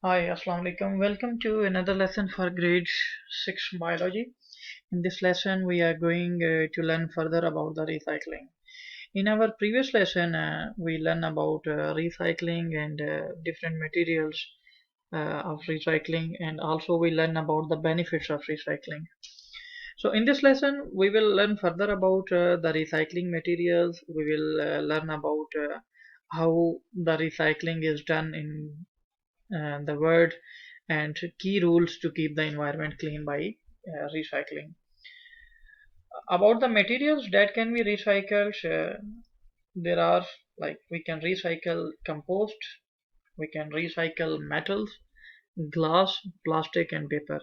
Hi, Assalamu alaikum. Welcome to another lesson for grade 6 biology. In this lesson, we are going to learn further about the recycling. In our previous lesson, we learned about recycling and different materials of recycling, and also we learn about the benefits of recycling. So, in this lesson, we will learn further about the recycling materials. We will learn about how the recycling is done in the word and key rules to keep the environment clean by recycling. About the materials that can be recycled, there are like we can recycle compost, we can recycle metals, glass, plastic, and paper.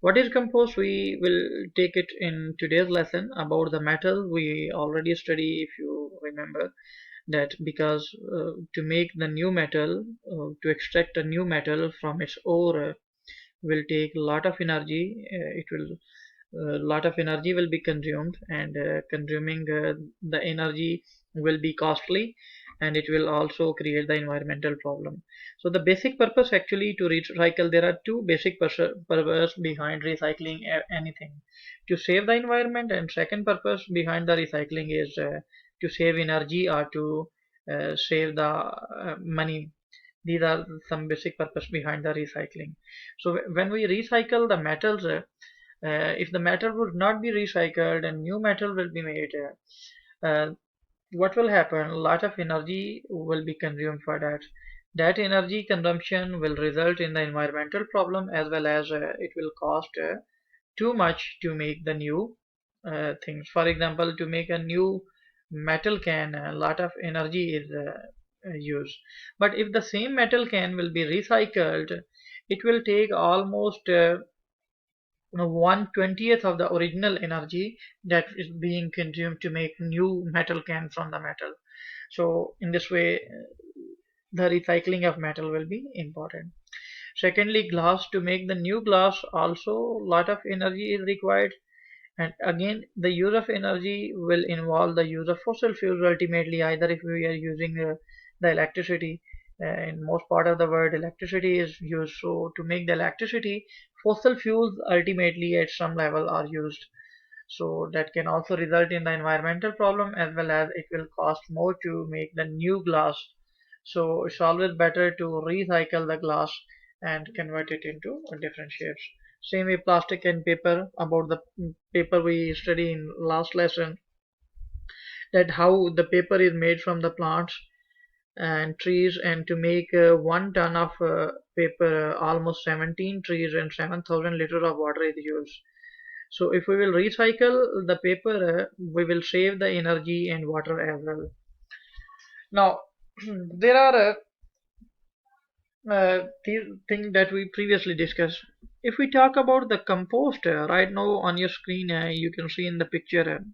What is compost? We will take it in today's lesson. About the metal, we already study, if you remember, that because to make the new metal, to extract a new metal from its ore will take a lot of energy. It will lot of energy will be consumed, and consuming the energy will be costly, and it will also create the environmental problem. So the basic purpose actually to recycle, there are two basic purpose behind recycling anything: to save the environment, and second purpose behind the recycling is to save energy or to save the money. These are some basic purpose behind the recycling. So when we recycle the metals, if the metal would not be recycled and new metal will be made, what will happen? A lot of energy will be consumed for that. That energy consumption will result in the environmental problem, as well as it will cost too much to make the new things. For example, to make a new metal can, a lot of energy is used. But if the same metal can will be recycled, it will take almost 1/20th of the original energy that is being consumed to make new metal can from the metal. So in this way, the recycling of metal will be important. Secondly, glass. To make the new glass, also a lot of energy is required, and again the use of energy will involve the use of fossil fuels ultimately, either if we are using the electricity. In most part of the world, electricity is used. So to make the electricity, fossil fuels ultimately at some level are used. So that can also result in the environmental problem, as well as it will cost more to make the new glass. So it's always better to recycle the glass and convert it into different shapes. Same with plastic and paper. About the paper, we study in last lesson that how the paper is made from the plants and trees, and to make 1 ton of paper, almost 17 trees and 7,000 liters of water is used. So if we will recycle the paper, we will save the energy and water as well. Now, there are these things that we previously discussed. If we talk about the composter, right now on your screen, you can see in the picture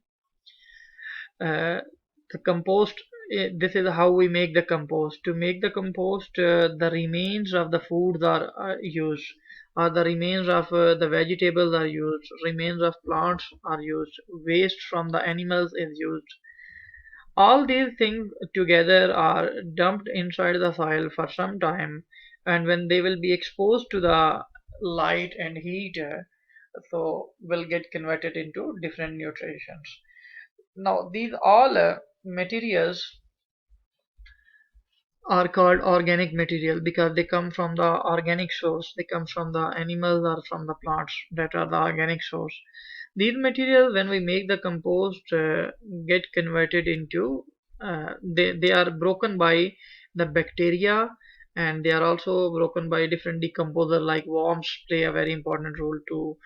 the compost. This is how we make the compost. To make the compost, the remains of the foods are used, or the remains of the vegetables are used, remains of plants are used, waste from the animals is used. All these things together are dumped inside the soil for some time, and when they will be exposed to the light and heat, so will get converted into different nutrients. Now, these all materials are called organic material because they come from the organic source. They come from the animals or from the plants that are the organic source. These materials, when we make the compost, get converted into, they are broken by the bacteria, and they are also broken by different decomposer like worms play a very important role to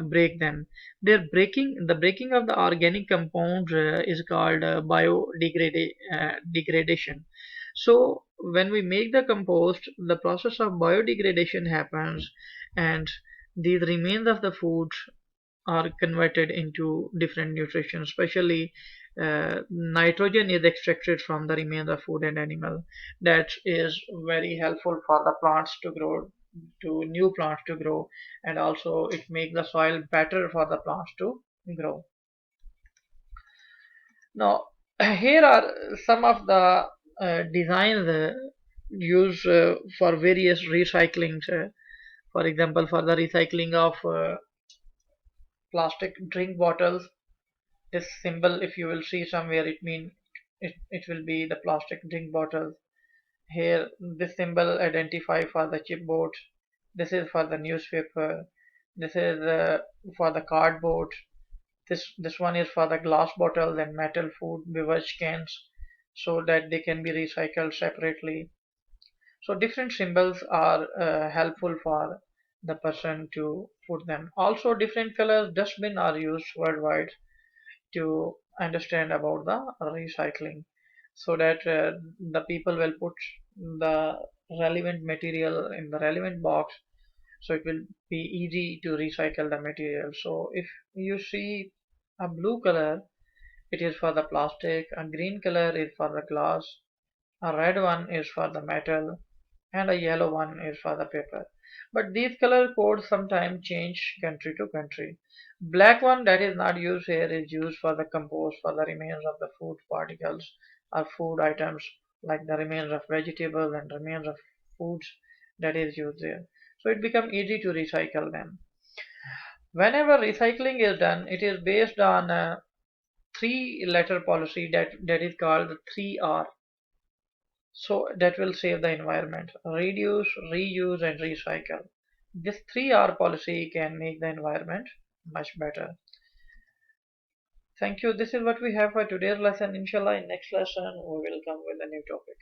break them. The breaking of the organic compounds is called degradation. So when we make the compost, the process of biodegradation happens, and these remains of the food are converted into different nutrition. Especially nitrogen is extracted from the remains of food and animal. That is very helpful for the plants to grow, to new plants to grow, and also it makes the soil better for the plants to grow. Now, here are some of the designs use for various recyclings. For example, for the recycling of plastic drink bottles, this symbol, if you will see somewhere, it will be the plastic drink bottles. Here, this symbol identify for the chipboard. This is for the newspaper. This is for the cardboard. This one is for the glass bottles and metal food beverage cans, so that they can be recycled separately. So different symbols are helpful for the person to put them. Also, different colors dustbin are used worldwide to understand about the recycling, so that the people will put the relevant material in the relevant box, so it will be easy to recycle the material. So if you see a blue color, it is for the plastic, a green color is for the glass, a red one is for the metal, and a yellow one is for the paper. But these color codes sometimes change country to country. Black one that is not used here is used for the compost, for the remains of the food particles or food items, like the remains of vegetables and remains of foods that is used there. So it becomes easy to recycle them. Whenever recycling is done, it is based on a three-letter policy that is called the 3R. So that will save the environment. Reduce, reuse, and recycle. This 3R policy can make the environment much better. Thank you. This is what we have for today's lesson. Inshallah, in next lesson, we will come with a new topic.